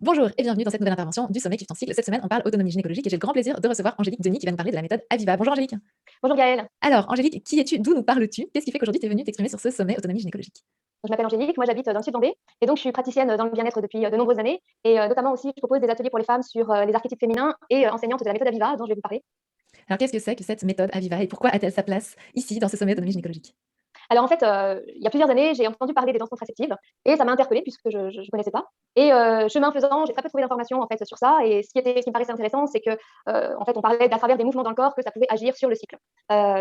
Bonjour et bienvenue dans cette nouvelle intervention du sommet Kiffe ton cycle. Cette semaine, on parle autonomie gynécologique et j'ai le grand plaisir de recevoir Angélique Denis qui va nous parler de la méthode Aviva. Bonjour Angélique. Bonjour Gaëlle, Alors Angélique, qui es-tu? D'où nous parles-tu? Qu'est-ce qui fait qu'aujourd'hui tu es venue t'exprimer sur ce sommet autonomie gynécologique? je m'appelle Angélique, moi j'habite dans le sud Vendée et donc je suis praticienne dans le bien-être depuis de nombreuses années et notamment aussi je propose des ateliers pour les femmes sur les archétypes féminins et enseignante de la méthode Aviva dont je vais vous parler. Alors qu'est-ce que c'est que cette méthode Aviva et pourquoi a-t-elle sa place ici dans ce sommet autonomie gynécologique? Alors en fait, il y a plusieurs années, j'ai entendu parler des danses contraceptives et ça m'a interpellée puisque je ne connaissais pas. Et chemin faisant, j'ai très peu trouvé d'informations en fait sur ça. Et ce qui me paraissait intéressant, c'est que en fait, on parlait d'à travers des mouvements dans le corps que ça pouvait agir sur le cycle.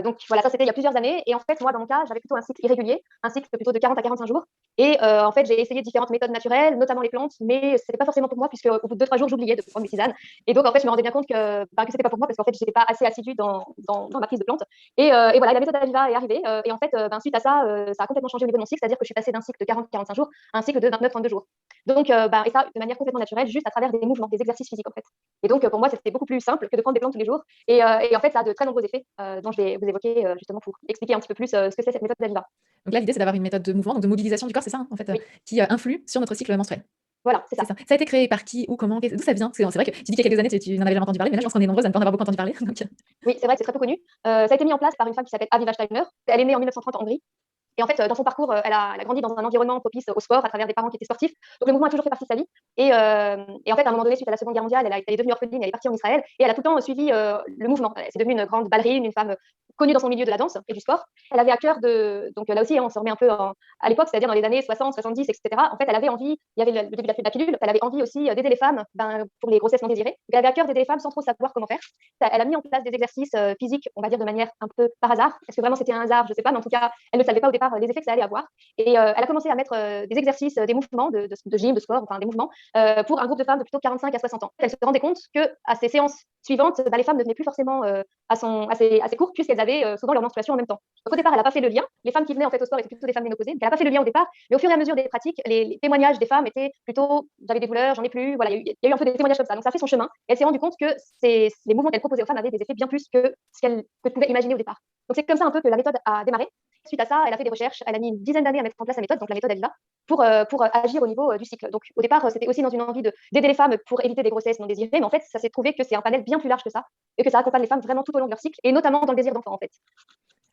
Donc voilà, ça c'était il y a plusieurs années. Et en fait, moi dans mon cas, j'avais plutôt un cycle irrégulier, un cycle plutôt de 40 à 45 jours. Et en fait, j'ai essayé différentes méthodes naturelles, notamment les plantes, mais c'était pas forcément pour moi puisque au bout de 2-3 jours, j'oubliais de prendre mes tisanes. Et donc en fait, je me rendais bien compte que c'était pas pour moi parce qu'en fait, j'étais pas assez assidue dans ma prise de plantes. Et voilà, la méthode Aviva est arrivée. Et en fait, suite à ça, ça a complètement changé au niveau de mon cycle, c'est-à-dire que je suis passée d'un cycle de 40-45 jours à un cycle de 29-32 jours. Donc, et ça de manière complètement naturelle, juste à travers des mouvements, des exercices physiques en fait. Et donc, pour moi, c'était beaucoup plus simple que de prendre des plantes tous les jours. Et en fait, ça a de très nombreux effets dont je vais vous évoquer justement pour expliquer un petit peu plus ce que c'est cette méthode d'Aviva. Donc là l'idée c'est d'avoir une méthode de mouvement, donc de mobilisation du corps, c'est ça en fait, Oui, qui influe sur notre cycle menstruel. voilà, c'est C'est ça. ça. Ça a été créé par qui ou comment? D'où ça vient? Parce que c'est vrai que tu dis qu'il y a quelques années tu n'en avais jamais entendu parler, mais là je pense qu'on est nombreuses à ne pas en avoir beaucoup entendu parler. Donc... Oui, c'est vrai que c'est très peu connu. Ça a été mis en place par une femme qui s'appelle Aviva Steiner. Elle est née en 1930 en Hongrie. Et en fait, dans son parcours, elle a grandi dans un environnement propice au sport à travers des parents qui étaient sportifs. Donc le mouvement a toujours fait partie de sa vie. Et en fait, à un moment donné, suite à la Seconde Guerre mondiale, elle est devenue orpheline, elle est partie en Israël et elle a tout le temps suivi le mouvement. C'est devenue une grande ballerine, une femme connue dans son milieu de la danse et du sport. Elle avait à cœur de, donc là aussi, hein, on se remet un peu à l'époque, c'est-à-dire dans les années 60, 70, etc. En fait, elle avait envie, il y avait le début de la pilule, elle avait envie aussi d'aider les femmes pour les grossesses non désirées. Donc, elle avait à cœur d'aider les femmes sans trop savoir comment faire. Elle a mis en place des exercices physiques, on va dire de manière un peu par hasard. Est-ce que vraiment c'était un hasard? Je ne sais pas, mais en tout cas, elle ne savait pas au départ les effets que ça allait avoir. Et elle a commencé à mettre des exercices, des mouvements de gym, de sport, enfin des mouvements, pour un groupe de femmes de plutôt 45 à 60 ans. Elle se rendait compte qu'à ces séances suivantes, les femmes ne venaient plus forcément à ses cours puisqu'elles avaient souvent leur menstruation en même temps. Donc au départ, elle n'a pas fait le lien. Les femmes qui venaient en fait au sport étaient plutôt des femmes ménopausées. Donc elle n'a pas fait le lien au départ, mais au fur et à mesure des pratiques, les témoignages des femmes étaient plutôt j'avais des douleurs, j'en ai plus. Voilà, il y a eu un peu des témoignages comme ça. Donc ça a fait son chemin. Et elle s'est rendue compte que les mouvements qu'elle proposait aux femmes avaient des effets bien plus que ce qu'elle pouvait imaginer au départ. Donc c'est comme ça un peu que la méthode a démarré. Suite à ça, elle a fait des recherches, elle a mis une dizaine d'années à mettre en place la méthode, donc la méthode Aviva, pour agir au niveau du cycle. Donc au départ, c'était aussi dans une envie d'aider les femmes pour éviter des grossesses non désirées, mais en fait, ça s'est trouvé que c'est un panel bien plus large que ça, et que ça accompagne les femmes vraiment tout au long de leur cycle, et notamment dans le désir d'enfant en fait.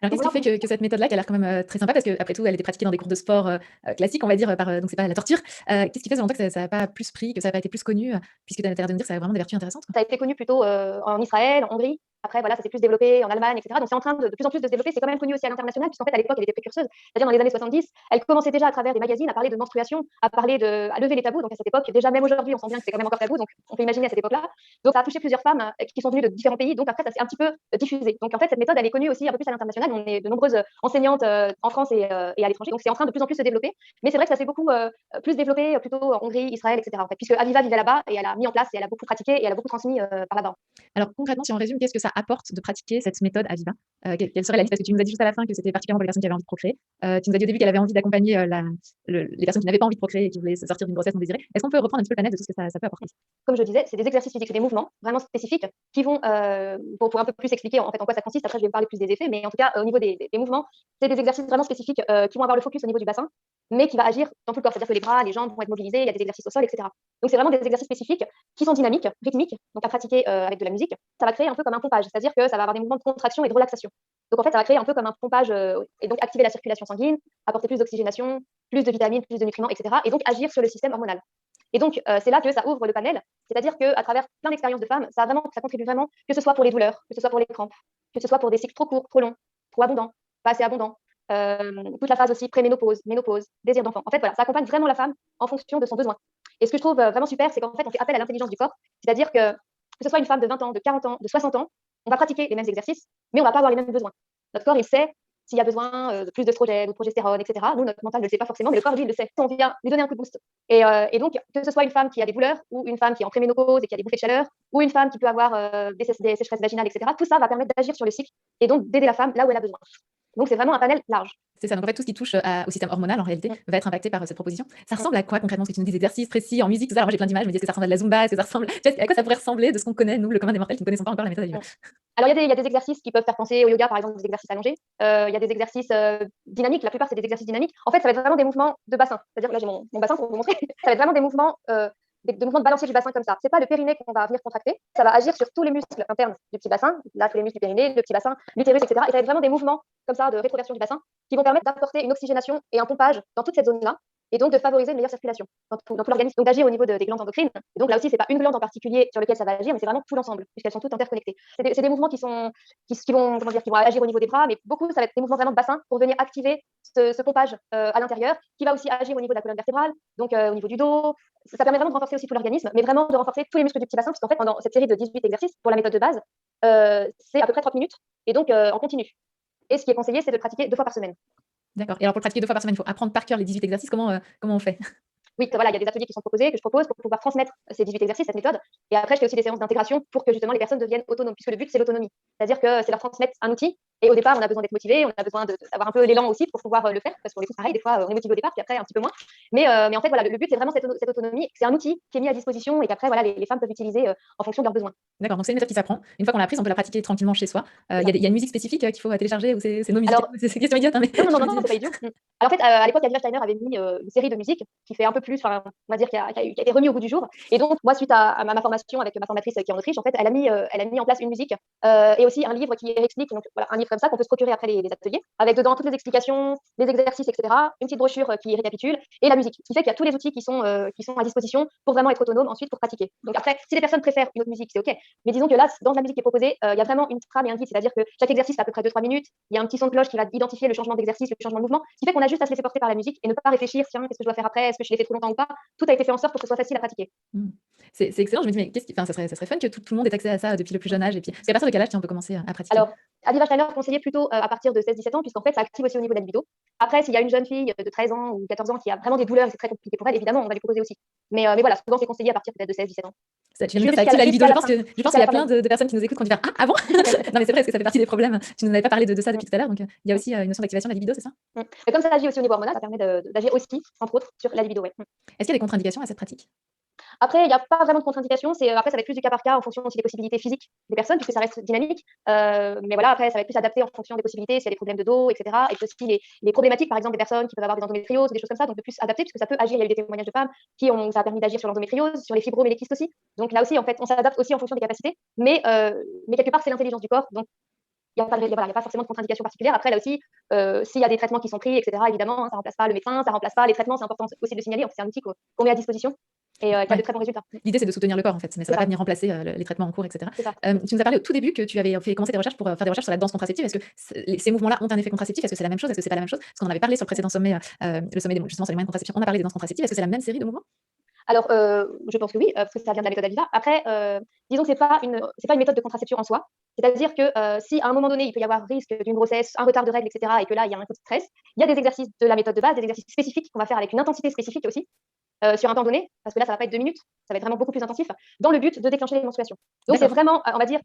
Alors Donc qu'est-ce qui voilà. fait que cette méthode-là, qui a l'air quand même très sympa, parce qu'après tout, elle était pratiquée dans des cours de sport classiques, on va dire, donc c'est pas la torture. Qu'est-ce qui fait selon toi que ça n'a pas plus pris, que ça n'a pas été plus connu, puisque tu as l'air de me dire que ça a vraiment des vertus intéressantes, quoi. Ça a été connu plutôt en Israël, en Hongrie. Après, voilà, ça s'est plus développé en Allemagne, etc. Donc, c'est en train de plus en plus de se développer. C'est quand même connu aussi à l'international, puisqu'en fait, à l'époque, elle était précurseuse. C'est-à-dire, dans les années 70, elle commençait déjà à travers des magazines à parler de menstruation, à lever les tabous. Donc, à cette époque, déjà, même aujourd'hui, on sent bien que c'est quand même encore tabou. Donc, on peut imaginer à cette époque-là. Donc, ça a touché plusieurs femmes qui sont venues de différents pays. Donc, après, ça s'est un petit peu diffusé. Donc, en fait, cette méthode, elle est connue aussi un peu plus à l'international. On est de nombreuses enseignantes en France et à l'étranger. Donc, c'est en train de plus en plus se développer. Mais c'est vrai que ça s'est beaucoup plus développé plutôt en Hongrie, Israël, etc. En fait, puisque Aviva vivait là-bas et elle a mis en place et elle a beaucoup pratiqué et elle a beaucoup transmis par là-bas. Alors concrètement, si on résume, qu'est-ce que ça apporte de pratiquer cette méthode Aviva? Quelle serait la liste? Parce que tu nous as dit juste à la fin que c'était particulièrement pour les personnes qui avaient envie de procréer. Tu nous as dit au début qu'elle avait envie d'accompagner les personnes qui n'avaient pas envie de procréer et qui voulaient se sortir d'une grossesse non désirée. Est-ce qu'on peut reprendre un petit peu le panel de tout ce que ça peut apporter? Comme je disais, c'est des exercices physiques, c'est des mouvements vraiment spécifiques qui vont, pour un peu plus expliquer en fait en quoi ça consiste, après je vais vous parler plus des effets, mais en tout cas au niveau des mouvements, c'est des exercices vraiment spécifiques qui vont avoir le focus au niveau du bassin, mais qui va agir dans tout le corps, c'est-à-dire que les bras, les jambes vont être mobilisés, il y a des exercices au sol, etc. Donc c'est vraiment des exercices spécifiques qui sont dynamiques, rythmiques, donc à pratiquer avec de la musique. Ça va créer un peu comme un pompage, c'est-à-dire que ça va avoir des mouvements de contraction et de relaxation. Donc en fait, ça va créer un peu comme un pompage et donc activer la circulation sanguine, apporter plus d'oxygénation, plus de vitamines, plus de nutriments, etc. Et donc agir sur le système hormonal. Et donc, c'est là que ça ouvre le panel, c'est-à-dire qu'à travers plein d'expériences de femmes, ça contribue vraiment, que ce soit pour les douleurs, que ce soit pour les crampes, que ce soit pour des cycles trop courts, trop longs, trop abondants, pas assez abondants, toute la phase aussi préménopause, ménopause, désir d'enfant. En fait, voilà, ça accompagne vraiment la femme en fonction de son besoin. Et ce que je trouve vraiment super, c'est qu'en fait, on fait appel à l'intelligence du corps, c'est-à-dire que ce soit une femme de 20 ans, de 40 ans, de 60 ans, on va pratiquer les mêmes exercices, mais on ne va pas avoir les mêmes besoins. Notre corps, il sait s'il y a besoin de plus d'œstrogène ou de progestérone, etc. Nous, notre mental ne le sait pas forcément, mais le corps, lui, il le sait. On vient lui donner un coup de boost. Et donc, que ce soit une femme qui a des douleurs, ou une femme qui est en préménopause et qui a des bouffées de chaleur, ou une femme qui peut avoir des sécheresses vaginales, etc., tout ça va permettre d'agir sur le cycle et donc d'aider la femme là où elle a besoin. Donc, c'est vraiment un panel large. C'est ça, donc en fait, tout ce qui touche au système hormonal, en réalité, va être impacté par cette proposition. Ça Mm. ressemble à quoi concrètement? Parce que tu nous dis des exercices précis en musique, tout ça. Alors moi, j'ai plein d'images, je me dis, est-ce que ça ressemble à de la Zumba? Est-ce que ça ressemble... Tu sais, à quoi ça pourrait ressembler de ce qu'on connaît, nous, le commun des mortels, qui ne connaissons pas encore la méthode Aviva? Alors, il y a des exercices qui peuvent faire penser au yoga, par exemple, des exercices allongés. Il y a des exercices dynamiques. La plupart, c'est des exercices dynamiques. En fait, ça va être vraiment des mouvements de bassin. C'est-à-dire que là, j'ai mon bassin pour vous montrer. Ça va être vraiment des mouvements de mouvements de balancier du bassin comme ça. C'est pas le périnée qu'on va venir contracter, ça va agir sur tous les muscles internes du petit bassin, là tous les muscles du périnée, le petit bassin, l'utérus, etc. Et ça va être vraiment des mouvements comme ça de rétroversion du bassin qui vont permettre d'apporter une oxygénation et un pompage dans toute cette zone-là et donc de favoriser une meilleure circulation dans tout l'organisme, donc d'agir au niveau des glandes endocrines. Et donc là aussi, c'est pas une glande en particulier sur laquelle ça va agir, mais c'est vraiment tout l'ensemble, puisqu'elles sont toutes interconnectées. C'est des mouvements qui vont, comment dire, qui vont agir au niveau des bras, mais beaucoup, ça va être des mouvements vraiment de bassin pour venir activer ce pompage à l'intérieur, qui va aussi agir au niveau de la colonne vertébrale, donc au niveau du dos. Ça permet vraiment de renforcer aussi tout l'organisme, mais vraiment de renforcer tous les muscles du petit bassin, puisqu'en fait, pendant cette série de 18 exercices, pour la méthode de base, c'est à peu près 30 minutes, et donc en continu. Et ce qui est conseillé, c'est de pratiquer 2 fois par semaine. D'accord. Et alors, pour le pratiquer 2 fois par semaine, il faut apprendre par cœur les 18 exercices. Comment on fait? Oui, voilà, il y a des ateliers qui sont proposés, que je propose pour pouvoir transmettre ces 18 exercices, cette méthode. Et après, je fais aussi des séances d'intégration pour que justement les personnes deviennent autonomes, puisque le but, c'est l'autonomie. C'est-à-dire que c'est leur transmettre un outil. Et au départ, on a besoin d'être motivé, on a besoin d'avoir un peu l'élan aussi pour pouvoir le faire, parce qu'on est tous pareil, des fois, on est motivé au départ, puis après, un petit peu moins. Mais en fait, voilà, le but, c'est vraiment cette autonomie. C'est un outil qui est mis à disposition et qu'après, voilà, les femmes peuvent utiliser en fonction de leurs besoins. D'accord, donc c'est une méthode qui s'apprend. Une fois qu'on l'a apprise, on peut la pratiquer tranquillement chez soi. Il y a une musique spécifique qu'il faut télécharger ou c'est nos musiques? Alors, C'est une question idiote, hein, mais non, je me c'est dis. pas idiot. Alors, en fait, à l'époque, Aviva Steiner avait mis une série de musiques qui fait un peu plus, on va dire, qui a été remis au goût du jour. Et donc, moi, suite à ma formation avec ma formatrice qui est en Autriche, en fait, elle a mis en place une musique et aussi un livre qui explique, donc voilà, un livre comme ça qu'on peut se procurer après les ateliers, avec dedans toutes les explications, les exercices, etc. Une petite brochure qui récapitule et la musique. Ce qui fait qu'il y a tous les outils qui sont à disposition pour vraiment être autonome ensuite pour pratiquer. Donc après, si les personnes préfèrent une autre musique, c'est OK. Mais disons que là, dans la musique qui est proposée, il y a vraiment une trame et un guide, c'est-à-dire que chaque exercice fait à peu près 2-3 minutes. Il y a un petit son de cloche qui va identifier le changement d'exercice, le changement de mouvement, ce qui fait qu'on a juste à se laisser porter par la musique et ne pas réfléchir, tiens, qu'est-ce que je dois faire après, est-ce que je l'ai fait trop longtemps ou pas. Tout a été fait en sorte pour que ce soit facile à pratiquer. C'est excellent. Je me dis, mais ça serait fun que tout le monde ait accès à ça depuis le plus jeune âge. Et puis, parce qu'à partir de quel âge on peut commencer à pratiquer? Alors, Aviva Steiner conseillait plutôt à partir de 16-17 ans, puisqu'en fait, ça active aussi au niveau de la libido. Après, s'il y a une jeune fille de 13 ans ou 14 ans qui a vraiment des douleurs et c'est très compliqué pour elle, évidemment, on va lui proposer aussi. Mais voilà, souvent, c'est conseillé à partir peut-être de 16-17 ans. Tu viens de dire ça active la libido. Je pense qu'il y a plein de personnes qui nous écoutent qui vont dire ah bon. Non, mais c'est vrai, parce que ça fait partie des problèmes. Tu nous avais pas parlé de ça depuis tout à l'heure. Donc, il y a aussi une notion d'activation de la libido, c'est ça? Mais comme ça agit aussi au niveau hormonal, ça permet d'agir aussi, entre autres, sur la libido. Ouais. Est-ce qu'il y a des contre-indications à cette pratique? Après, il n'y a pas vraiment de contre-indication. Après, ça va être plus du cas par cas en fonction aussi des possibilités physiques des personnes, puisque ça reste dynamique. Mais voilà, après, ça va être plus adapté en fonction des possibilités, s'il y a des problèmes de dos, etc. Et puis aussi les problématiques, par exemple, des personnes qui peuvent avoir des endométrioses, des choses comme ça. Donc, de plus adapté, puisque ça peut agir. Il y a eu des témoignages de femmes ça a permis d'agir sur l'endométriose, sur les fibromes et les kystes aussi. Donc là aussi, en fait, on s'adapte aussi en fonction des capacités. Mais quelque part, c'est l'intelligence du corps. Donc, il n'y a pas forcément de contre-indication particulière. Après, là aussi, s'il y a des traitements qui sont pris, etc., évidemment, ça ne remplace pas le médecin, ça ne remplace pas les traitements. C'est important aussi de le signaler. En fait, c'est un outil qu'on met à disposition et qui a de très bons résultats. L'idée, c'est de soutenir le corps, en fait, mais ça ne va pas venir remplacer les traitements en cours, etc. Tu nous as parlé au tout début que tu avais commencé des recherches pour faire des recherches sur la danse contraceptive. Est-ce que ces mouvements-là ont un effet contraceptif? Est-ce que c'est la même chose? Est-ce que c'est pas la même chose? Parce qu'on avait parlé sur le précédent sommet, le sommet justement sur les moyens de contraception, on a parlé des danses contraceptives. Est-ce que c'est la même série de mouvements? Alors, je pense que oui, parce que ça vient de la méthode Aviva. Après, disons que c'est pas une méthode de contraception en soi. C'est-à-dire que si à un moment donné, il peut y avoir risque d'une grossesse, un retard de règles, etc., et que là, il y a un coup de stress, il y a des exercices de la méthode de base, des exercices spécifiques qu'on va faire avec une intensité spécifique aussi, sur un temps donné, parce que là, ça va pas être 2 minutes, ça va être vraiment beaucoup plus intensif, dans le but de déclencher les menstruations. Donc, c'est vraiment, on va dire,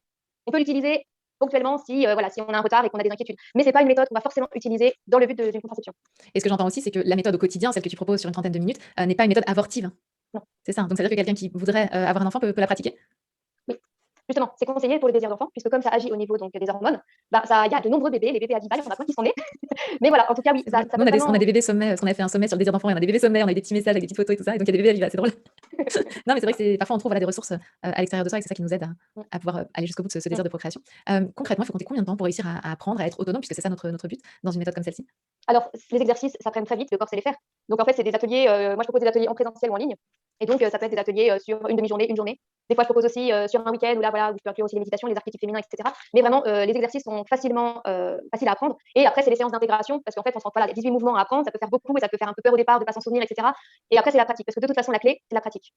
on peut l'utiliser ponctuellement si on a un retard et qu'on a des inquiétudes. Mais c'est pas une méthode qu'on va forcément utiliser dans le but d'une contraception. Et ce que j'entends aussi, c'est que la méthode au quotidien, celle que tu proposes sur une trentaine de minutes, n'est pas une méthode avortive. Non. C'est ça. Donc, ça veut dire que quelqu'un qui voudrait avoir un enfant peut la pratiquer? Oui. Justement, c'est conseillé pour les désirs d'enfant, puisque comme ça agit au niveau donc, des hormones, il y a de nombreux bébés, les bébés Aviva, il y en a plein qui sont nés. Mais voilà, en tout cas, oui. On a des bébés sommets, parce qu'on a fait un sommet sur le désir d'enfant, et on a des bébés sommets, on a eu des petits messages avec des petites photos et tout ça, et donc il y a des bébés Aviva, c'est drôle. Non, mais c'est vrai que parfois on trouve des ressources à l'extérieur de soi, et c'est ça qui nous aide à pouvoir aller jusqu'au bout de ce désir de procréation. Concrètement, il faut compter combien de temps pour réussir à apprendre, à être autonome, puisque c'est ça notre but dans une méthode comme celle-ci? Alors, les exercices s'apprennent très vite, le corps sait les faire. Donc, en fait, c'est des ateliers, moi je propose des ateliers en présentiel ou en ligne. Et donc, ça peut être des ateliers sur une demi-journée, une journée. Des fois, je propose aussi sur un week-end où là, où je peux inclure aussi les méditations, les archétypes féminins, etc. Mais vraiment, les exercices sont faciles à apprendre. Et après, c'est les séances d'intégration, parce qu'en fait, on se rend, il y a 18 mouvements à apprendre, ça peut faire beaucoup et ça peut faire un peu peur au départ de ne pas s'en souvenir, etc. Et après, c'est la pratique, parce que de toute façon, la clé, c'est la pratique.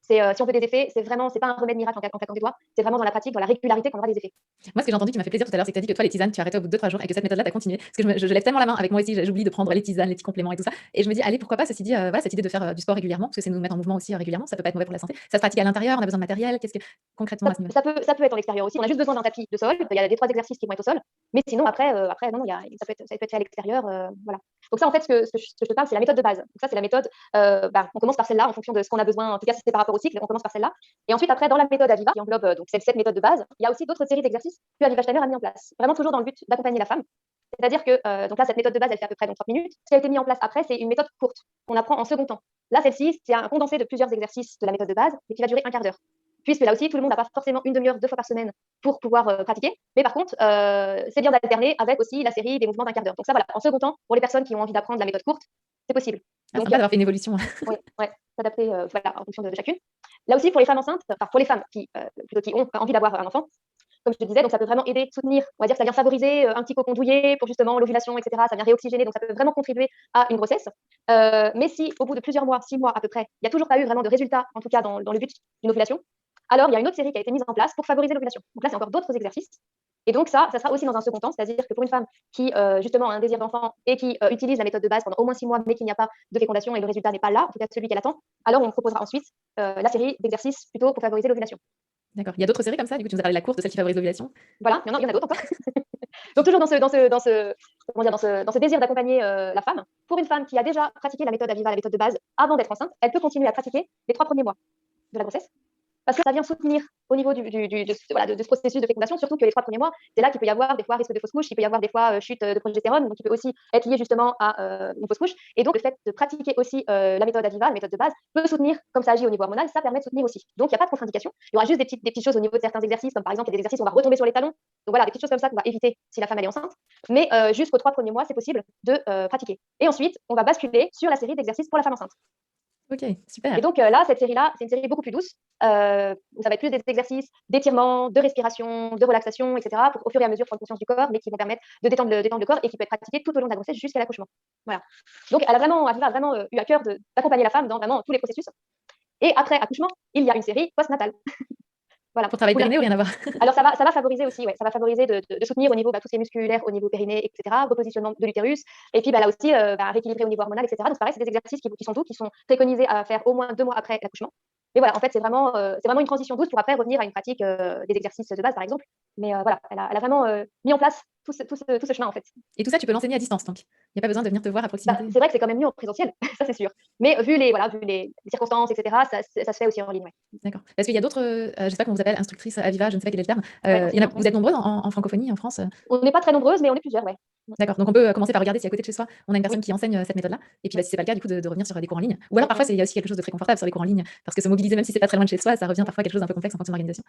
Si on veut des effets, c'est pas un remède miracle en claquant des doigts, c'est vraiment dans la pratique, dans la régularité qu'on aura des effets. Moi, ce que j'ai entendu qui m'a fait plaisir tout à l'heure, c'est que tu as dit que toi, les tisanes, tu as arrêté au bout de 2-3 jours et que cette méthode-là, tu as continué. Parce que je lève tellement la main avec moi aussi, j'oublie de prendre les tisanes, les petits compléments et tout ça. Et je me dis, allez, pourquoi pas, ceci dit, cette idée de faire du sport régulièrement, parce que c'est nous mettre en mouvement aussi régulièrement, ça peut pas être mauvais pour la santé. Ça se pratique à l'intérieur, on a besoin de matériel. Qu'est-ce que concrètement à ce niveau? Ça peut être en extérieur aussi. On a juste besoin d'un tapis de sol. Il y a des 3 exercices qui vont être au sol. Mais sinon, après, non, ça peut être fait à l'extérieur. Voilà. Donc ça, en fait, ce que je te parle, c'est la méthode de base. Donc ça, c'est la méthode. On commence par celle-là en fonction de ce qu'on a besoin. En tout cas, si c'est par rapport au cycle, on commence par celle-là. Et ensuite, après, dans la méthode Aviva, qui englobe donc cette méthode de base, il y a aussi d'autres séries d'exercices que Aviva Steiner a mis en place. Vraiment toujours dans le but d'accompagner la femme. C'est-à-dire que, donc là, cette méthode de base, elle fait à peu près donc 30 minutes. Ce qui a été mis en place après, c'est une méthode courte qu'on apprend en second temps. Là, celle-ci, c'est un condensé de plusieurs exercices de la méthode de base, mais qui va durer un quart d'heure. Puisque là aussi, tout le monde n'a pas forcément une demi-heure, 2 fois par semaine pour pouvoir pratiquer. Mais par contre, c'est bien d'alterner avec aussi la série des mouvements d'un quart d'heure. Donc ça, voilà, en second temps, pour les personnes qui ont envie d'apprendre la méthode courte, c'est possible. Ah, Donc, sympa d'avoir fait une évolution. oui, ouais, s'adapter voilà, en fonction de chacune. Là aussi, pour les femmes enceintes, enfin pour les femmes plutôt qui ont envie d'avoir un enfant, comme je te disais, donc ça peut vraiment aider, soutenir, on va dire que ça vient favoriser un petit cocon douillet pour justement l'ovulation, etc. Ça vient réoxygéner, donc ça peut vraiment contribuer à une grossesse. Mais si au bout de plusieurs mois, 6 mois à peu près, il n'y a toujours pas eu vraiment de résultat, en tout cas dans le but d'une ovulation, alors il y a une autre série qui a été mise en place pour favoriser l'ovulation. Donc là, c'est encore d'autres exercices. Et donc ça sera aussi dans un second temps, c'est-à-dire que pour une femme qui justement a un désir d'enfant et qui utilise la méthode de base pendant au moins 6 mois, mais qu'il n'y a pas de fécondation et le résultat n'est pas là, en tout cas celui qu'elle attend, alors on proposera ensuite la série d'exercices plutôt pour favoriser l'ovulation. D'accord. Il y a d'autres séries comme ça? Du coup, tu nous as parlé de la course, de celle qui favorise l'ovulation. Voilà, il y en a d'autres encore. Donc toujours dans ce désir d'accompagner la femme. Pour une femme qui a déjà pratiqué la méthode Aviva, la méthode de base, avant d'être enceinte, elle peut continuer à pratiquer les 3 premiers mois de la grossesse. Parce que ça vient soutenir au niveau de ce processus de fécondation, surtout que les 3 premiers mois, c'est là qu'il peut y avoir des fois risque de fausse couche, il peut y avoir des fois chute de progestérone, donc il peut aussi être lié justement à une fausse couche. Et donc le fait de pratiquer aussi la méthode Aviva, la méthode de base, peut soutenir, comme ça agit au niveau hormonal, ça permet de soutenir aussi. Donc il n'y a pas de contre-indication. Il y aura juste des petites choses au niveau de certains exercices, comme par exemple il y a des exercices où on va retomber sur les talons. Donc voilà, des petites choses comme ça qu'on va éviter si la femme elle est enceinte. Mais jusqu'aux 3 premiers mois, c'est possible de pratiquer. Et ensuite, on va basculer sur la série d'exercices pour la femme enceinte. Ok, super. Et donc là, cette série-là, c'est une série beaucoup plus douce. Ça va être plus des exercices d'étirement, de respiration, de relaxation, etc. pour au fur et à mesure prendre conscience du corps, mais qui vont permettre de détendre le corps et qui peut être pratiqué tout au long de la grossesse jusqu'à l'accouchement. Voilà. Donc Aviva a vraiment eu à cœur d'accompagner la femme dans vraiment tous les processus. Et après accouchement, il y a une série post-natale. Voilà. Pour travailler périnée ou rien à voir? Alors ça va favoriser aussi, ouais, ça va favoriser de soutenir au niveau tout ce qui est musculaire, au niveau périnée, etc., repositionnement de l'utérus, et puis là aussi rééquilibrer au niveau hormonal, etc. Donc pareil, c'est des exercices qui sont doux, qui sont préconisés à faire au moins 2 mois après l'accouchement. Mais voilà, en fait, c'est vraiment une transition douce pour après revenir à une pratique des exercices de base, par exemple. Mais voilà, elle a vraiment mis en place tout ce chemin, en fait. Et tout ça, tu peux l'enseigner à distance, donc. Il n'y a pas besoin de venir te voir à proximité. C'est vrai que c'est quand même mieux en présentiel, ça c'est sûr. Mais vu les circonstances, etc., ça se fait aussi en ligne. Ouais. D'accord. Parce qu'il y a d'autres, je ne sais pas comment vous appelle, instructrices Aviva, je ne sais pas quel est le terme. Vous êtes nombreuses en francophonie, en France? On n'est pas très nombreuses, mais on est plusieurs, ouais. D'accord, donc on peut commencer par regarder si à côté de chez soi, on a une personne qui enseigne cette méthode-là. Et puis si ce n'est pas le cas, du coup, de revenir sur des cours en ligne. Ou alors parfois, il y a aussi quelque chose de très confortable sur les cours en ligne, parce que se mobiliser, même si c'est pas très loin de chez soi, ça revient parfois à quelque chose d'un peu complexe en fonction de l'organisation.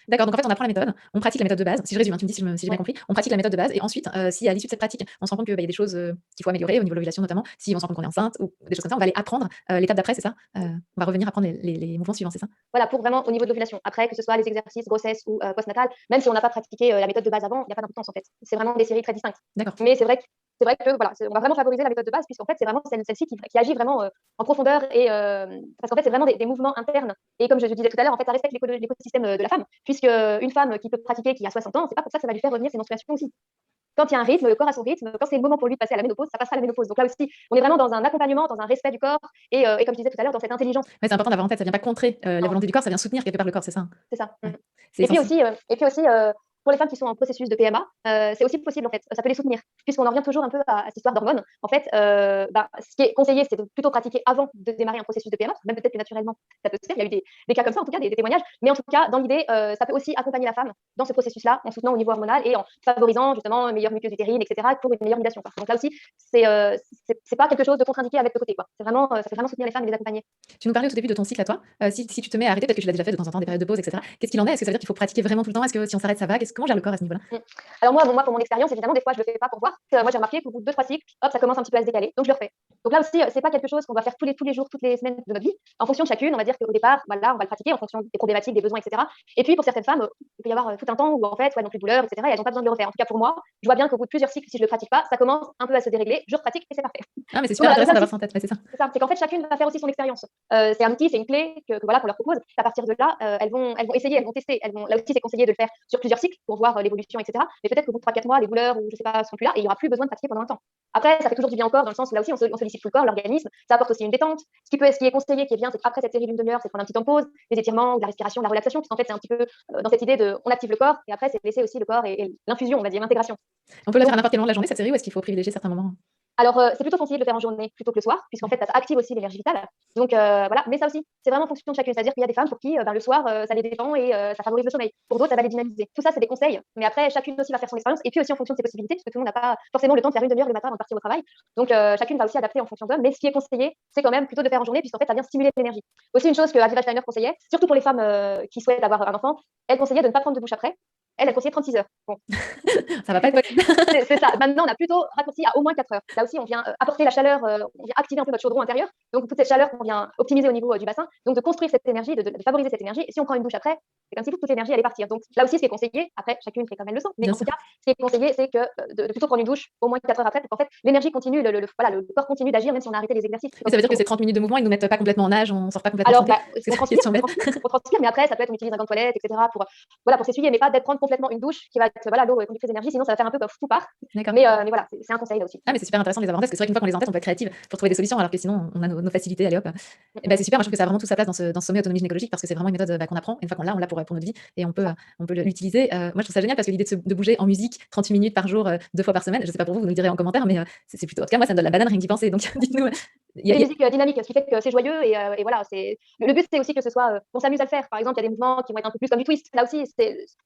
D'accord, donc en fait, on apprend la méthode, on pratique la méthode de base. Si je résume, tu me dis si j'ai bien compris, on pratique la méthode de base, et ensuite, si à l'issue de cette pratique, on se rend compte qu'il y a des choses qu'il faut améliorer au niveau de l'ovulation notamment, si on se rend compte qu'on est enceinte ou des choses comme ça, on va aller apprendre l'étape d'après, c'est ça? On va revenir apprendre les mouvements suivants, c'est ça? Voilà, pour vraiment au niveau de l'ovulation. Après, que ce soit les exercices grossesse ou postnatal, même si on n'a pas pratiqué la méthode de base avant, il n'y a pas d'importance en fait. C'est vraiment des séries très distinctes. D'accord. Mais c'est vrai que voilà, on va vraiment favoriser la méthode de base, puisqu'en fait, c'est vraiment celle-ci qui agit vraiment en profondeur et parce qu'en fait, c'est vraiment des mouvements internes. Et comme je disais tout à l'heure, en fait, ça respecte l'écosystème de la femme, puisque une femme qui peut pratiquer, qui a 60 ans, c'est pas pour ça que ça va lui faire revenir ses menstruations aussi. Quand il y a un rythme, le corps a son rythme. Quand c'est le moment pour lui de passer à la ménopause, ça passera à la ménopause. Donc là aussi, on est vraiment dans un accompagnement, dans un respect du corps et comme je disais tout à l'heure, dans cette intelligence. Ouais, c'est important d'avoir en tête, ça vient pas contrer la volonté du corps, ça vient soutenir quelque part le corps, c'est ça? C'est ça. Ouais. Et puis aussi, pour les femmes qui sont en processus de PMA, c'est aussi possible en fait. Ça peut les soutenir, puisqu'on en revient toujours un peu à cette histoire d'hormones. En fait, ce qui est conseillé, c'est de plutôt pratiquer avant de démarrer un processus de PMA, même peut-être que naturellement, ça peut se faire. Il y a eu des cas comme ça, en tout cas, des témoignages. Mais en tout cas, dans l'idée, ça peut aussi accompagner la femme dans ce processus-là, en soutenant au niveau hormonal et en favorisant justement une meilleure muqueuse utérine, etc., pour une meilleure ovulation. Donc là aussi, c'est pas quelque chose de contre-indiqué avec le côté. Ça fait vraiment soutenir les femmes et les accompagner. Tu nous parlais au tout début de ton cycle à toi. Si tu te mets à arrêter, peut-être que tu l'as déjà fait de temps en temps, des périodes de pause, etc. Qu'est-ce qu'il en est? Est-ce que ça veut dire qu'il faut pratiquer vraiment tout le temps? Est-ce que si on s'arrête, ça va? Comment gère le corps à ce niveau-là? Alors moi, pour mon expérience, évidemment, des fois, je le fais pas pour voir. Moi, j'ai remarqué qu'au bout de 2-3 cycles, hop, ça commence un petit peu à se décaler. Donc je le refais. Donc là aussi, c'est pas quelque chose qu'on va faire tous les jours, toutes les semaines de notre vie. En fonction de chacune, on va dire qu'au départ, voilà, on va le pratiquer en fonction des problématiques, des besoins, etc. Et puis pour certaines femmes, il peut y avoir tout un temps où en fait, elles n'ont plus de douleur, etc. Et elles n'ont pas besoin de le refaire. En tout cas pour moi, je vois bien qu'au bout de plusieurs cycles, si je le pratique pas, ça commence un peu à se dérégler. Je repratique et c'est parfait. Ah mais c'est super intéressant d'avoir ça en tête. C'est ça. C'est ça. C'est qu'en fait chacune va faire aussi son expérience. C'est un outil, c'est une clé voilà qu'on leur propose. À partir de là, elles vont essayer, elles vont tester. Là aussi, c'est conseillé de le faire sur plusieurs cycles pour voir l'évolution, etc. Mais peut-être qu'au bout de 3-4 mois, les douleurs ou je sais pas seront plus là et il y aura plus besoin de pratiquer pendant un temps. Après, ça fait toujours du bien encore dans le sens où là aussi on sollicite tout le corps, l'organisme. Ça apporte aussi une détente. Ce qui est conseillé, qui est bien, c'est qu'après cette série d'une demi-heure, c'est prendre un petit temps de pause, des étirements, de la respiration, de la relaxation, puisqu'en fait c'est un petit peu dans cette idée de on active le corps et après c'est laisser aussi le corps et l'infusion, on va dire l'intégration. On peut le faire à n'importe quel moment de la journée cette série ou est-ce qu'il faut privilégier certains moments? Alors, c'est plutôt conseillé de le faire en journée plutôt que le soir, puisqu'en fait, ça active aussi l'énergie vitale. Donc, voilà. Mais ça aussi, c'est vraiment en fonction de chacune. C'est-à-dire qu'il y a des femmes pour qui le soir, ça les détend et ça favorise le sommeil. Pour d'autres, ça va les dynamiser. Tout ça, c'est des conseils. Mais après, chacune aussi va faire son expérience. Et puis aussi en fonction de ses possibilités, parce que tout le monde n'a pas forcément le temps de faire une demi-heure le matin avant de partir au travail. Donc, chacune va aussi adapter en fonction d'eux. Mais ce qui est conseillé, c'est quand même plutôt de faire en journée, puisqu'en fait, ça vient stimuler l'énergie. Aussi, une chose que Aviva Steiner conseillait, surtout pour les femmes qui souhaitent avoir un enfant, elle conseillait de ne pas prendre de douche après. Elle conseillait 36 heures. Bon. Ça va pas être possible. C'est ça. Maintenant, on a plutôt raccourci à au moins 4 heures. Là aussi, on vient apporter la chaleur, on vient activer un peu notre chaudron intérieur. Donc, toute cette chaleur qu'on vient optimiser au niveau du bassin. Donc, de construire cette énergie, de favoriser cette énergie. Et si on prend une douche après, c'est comme si toute l'énergie allait partir. Donc, là aussi, ce qui est conseillé, après, chacune fait comme elle le sent. Mais Bien en tout sûr. cas, ce qui est conseillé, c'est de plutôt prendre une douche au moins 4 heures après, pour qu'en fait, l'énergie continue, voilà, le corps continue d'agir, même si on a arrêté les exercices. Et ça veut dire que ces 30 minutes de mouvement, ils nous mettent pas complètement en nage, on sort pas complètement Alors, trempé. on transpire, mais après, ça peut être, on utilise un gant de toilette, etc., pour s'essuyer, mais pas d'être prendre complètement une douche qui va être, voilà, l'eau conductrice d'énergie, sinon ça va faire un peu comme tout part. D'accord. Mais voilà, c'est un conseil là aussi. Ah, mais c'est super intéressant de les avoir en tête, parce que c'est vrai qu'une fois qu'on les a en tête, on peut être créative pour trouver des solutions, alors que sinon, on a nos facilités, allez hop. Et ben, c'est super, moi je trouve que ça a vraiment toute sa place dans ce sommet autonomie gynécologique, parce que c'est vraiment une méthode qu'on apprend. Une fois qu'on l'a pour notre vie, et on peut l'utiliser. Moi je trouve ça génial, parce que l'idée de bouger en musique 38 minutes par jour, 2 fois par semaine, je sais pas pour vous, vous nous le direz en commentaire, mais c'est plutôt. En tout cas, moi ça me donne la banane rien que d'y penser. Donc dites-nous. C'est une musique dynamique, ce qui fait que c'est joyeux et voilà. Le but, c'est aussi que ce soit, on s'amuse à le faire. Par exemple, il y a des mouvements qui vont être un peu plus comme du twist. Là aussi,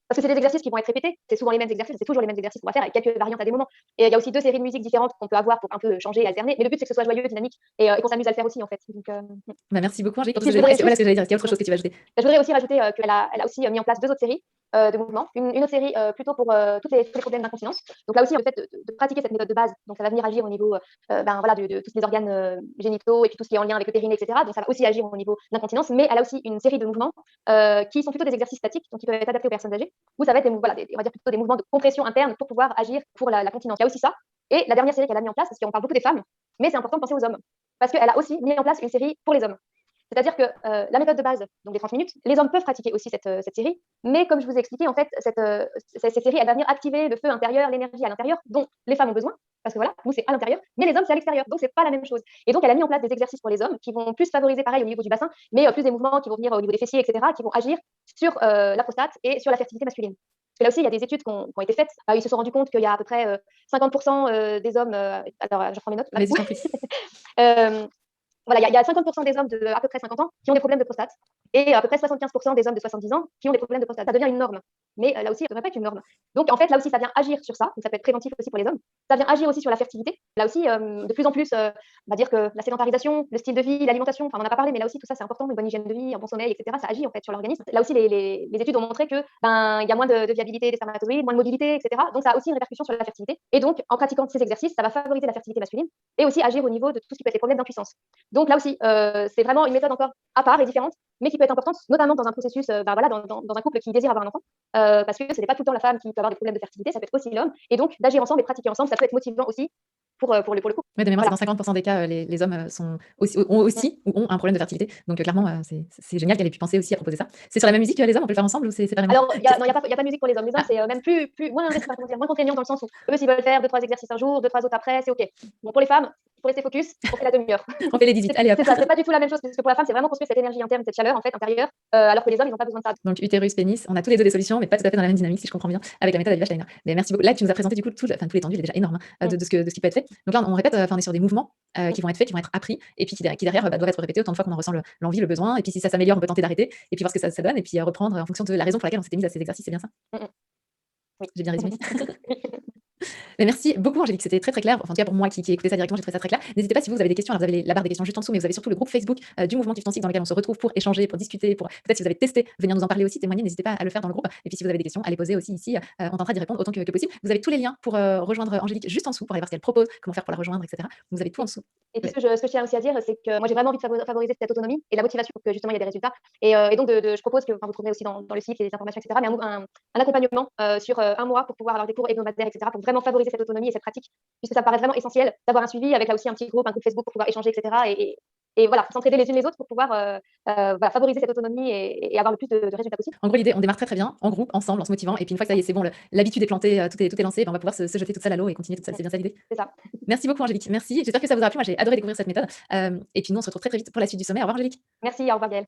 parce que c'est des exercices qui vont être répétés. C'est souvent les mêmes exercices, c'est toujours les mêmes exercices qu'on va faire avec quelques variantes à des moments. Et il y a aussi 2 séries de musique différentes qu'on peut avoir pour un peu changer et alterner. Mais le but, c'est que ce soit joyeux, dynamique et qu'on s'amuse à le faire aussi, en fait. Donc, Bah, merci beaucoup, Angélique, pour si tout ce que j'allais dire. Est-ce qu'il y a autre chose que tu vas ajouter? je voudrais aussi rajouter qu'elle a aussi mis en place 2 autres séries de mouvements. Une autre série plutôt pour tous les problèmes d'incontinence. Donc là aussi, le fait de pratiquer cette méthode de base, donc ça va venir agir au niveau voilà, de tous les organes génitaux et puis tout ce qui est en lien avec le périnée, etc. Donc ça va aussi agir au niveau d'incontinence. Mais elle a aussi une série de mouvements qui sont plutôt des exercices statiques, donc qui peuvent être adaptés aux personnes âgées, où ça va être on va dire plutôt des mouvements de compression interne pour pouvoir agir pour la continence. Il y a aussi ça. Et la dernière série qu'elle a mis en place, parce qu'on parle beaucoup des femmes, mais c'est important de penser aux hommes, parce qu'elle a aussi mis en place une série pour les hommes. C'est-à-dire que la méthode de base, donc les 30 minutes, les hommes peuvent pratiquer aussi cette série, mais comme je vous ai expliqué, en fait, cette série, elle va venir activer le feu intérieur, l'énergie à l'intérieur, dont les femmes ont besoin, parce que voilà, nous, c'est à l'intérieur, mais les hommes, c'est à l'extérieur, donc c'est pas la même chose. Et donc, elle a mis en place des exercices pour les hommes qui vont plus favoriser, pareil, au niveau du bassin, mais plus des mouvements qui vont venir au niveau des fessiers, etc., qui vont agir sur la prostate et sur la fertilité masculine. Parce que là aussi, il y a des études qui ont été faites. Ils se sont rendus compte qu'il y a à peu près 50% des hommes. Alors, je reprends mes notes. Vas-y, j'en prie. Voilà, il y a 50% des hommes de à peu près 50 ans qui ont des problèmes de prostate et à peu près 75% des hommes de 70 ans qui ont des problèmes de prostate. Ça devient une norme. Mais là aussi, ça ne devrait pas être une norme. Donc, en fait, là aussi, ça vient agir sur ça. Donc, ça peut être préventif aussi pour les hommes. Ça vient agir aussi sur la fertilité. Là aussi, de plus en plus, on va dire que la sédentarisation, le style de vie, l'alimentation, enfin, on n'en a pas parlé, mais là aussi, tout ça, c'est important. Une bonne hygiène de vie, un bon sommeil, etc. Ça agit en fait sur l'organisme. Là aussi, les études ont montré que il y a moins de viabilité des spermatozoïdes, moins de mobilité, etc. Donc, ça a aussi une répercussion sur la fertilité. Et donc, en pratiquant ces exercices, ça va favoriser la fertilité masculine et aussi agir au niveau de tout ce qui peut être les problèmes d'impuissance. Donc, là aussi, c'est vraiment une méthode encore à part et différente, mais qui peut être importante, notamment dans un processus, voilà, dans un couple qui désire avoir un enfant, parce que ce n'est pas tout le temps la femme qui peut avoir des problèmes de fertilité, ça peut être aussi l'homme, et donc d'agir ensemble et pratiquer ensemble, ça peut être motivant aussi pour le couple. Oui, de mémoire, Voilà. c'est dans 50% des cas, les hommes ont aussi ou ont un problème de fertilité. Donc, clairement, c'est génial qu'elle ait pu penser aussi à proposer ça. C'est sur la même musique, les hommes, on peut le faire ensemble ou c'est séparément? Alors, il n'y a pas de musique pour les hommes. Les hommes, c'est même moins contraignant dans le sens où eux, s'ils veulent faire 2-3 exercices un jour, 2-3 autres après, c'est OK. Bon, pour les femmes, il faut rester focus, on fait la demi-heure. On fait les 18, allez hop. C'est ça, c'est pas du tout la même chose, parce que pour la femme, c'est vraiment construire cette énergie interne, cette chaleur en fait intérieure, alors que les hommes, ils n'ont pas besoin de ça. Donc, utérus, pénis, on a tous les deux des solutions, mais pas tout à fait dans la même dynamique, si je comprends bien, avec la méthode Aviva Steiner. Mais merci beaucoup. Là, tu nous as présenté du coup tout l'étendue, elle est déjà énorme de ce qui peut être fait. Donc là, on répète, on est sur des mouvements qui vont être faits, qui vont être appris, et puis qui derrière doivent être répétés autant de fois qu'on en ressent l'envie, le besoin. Et puis si ça s'améliore, on peut tenter d'arrêter, et puis voir ce que ça donne, et puis reprendre en fonction de la raison pour laquelle on s'était mise à ces exercices. C'est bien ça? Oui. J'ai bien résumé. Mais merci beaucoup, Angélique, c'était très très clair. Enfin, en tout cas, pour moi qui écoutais ça directement, j'ai trouvé ça très clair. N'hésitez pas si vous avez des questions. Alors, vous avez la barre des questions juste en dessous, mais vous avez surtout le groupe Facebook du mouvement Tiftansique dans lequel on se retrouve pour échanger, pour discuter, pour peut-être si vous avez testé, venir nous en parler aussi, témoigner. N'hésitez pas à le faire dans le groupe. Et puis si vous avez des questions, à les poser aussi ici. On tentera d'y répondre autant que possible. Vous avez tous les liens pour rejoindre Angélique juste en dessous pour aller voir ce qu'elle propose, comment faire pour la rejoindre, etc. Vous avez tout en dessous. Et puis ce que je tiens aussi à dire, c'est que moi j'ai vraiment envie de favoriser cette autonomie et la motivation pour que justement il y ait des résultats. Et donc je propose que vous trouverez aussi dans le site les informations, etc. Mais un accompagnement sur un mois pour pouvoir avoir des cours hebdomadaires, etc. pour vraiment favoriser cette autonomie et cette pratique, puisque ça paraît vraiment essentiel d'avoir un suivi avec là aussi un groupe Facebook pour pouvoir échanger, etc. Et voilà, s'entraider les unes les autres pour pouvoir favoriser cette autonomie et avoir le plus de résultats possible. En gros, l'idée, on démarre très très bien, en groupe, ensemble, en se motivant, et puis une fois que ça y est, c'est bon, l'habitude est plantée, tout est lancé, on va pouvoir se jeter toute seule à l'eau et continuer toute seule. C'est bien ça l'idée? C'est ça. Merci beaucoup, Angélique. Merci. J'espère que ça vous aura plu. Moi, j'ai adoré découvrir cette méthode. Et puis nous, on se retrouve très très vite pour la suite du sommet. Au revoir, Angélique. Merci, au revoir Gaëlle.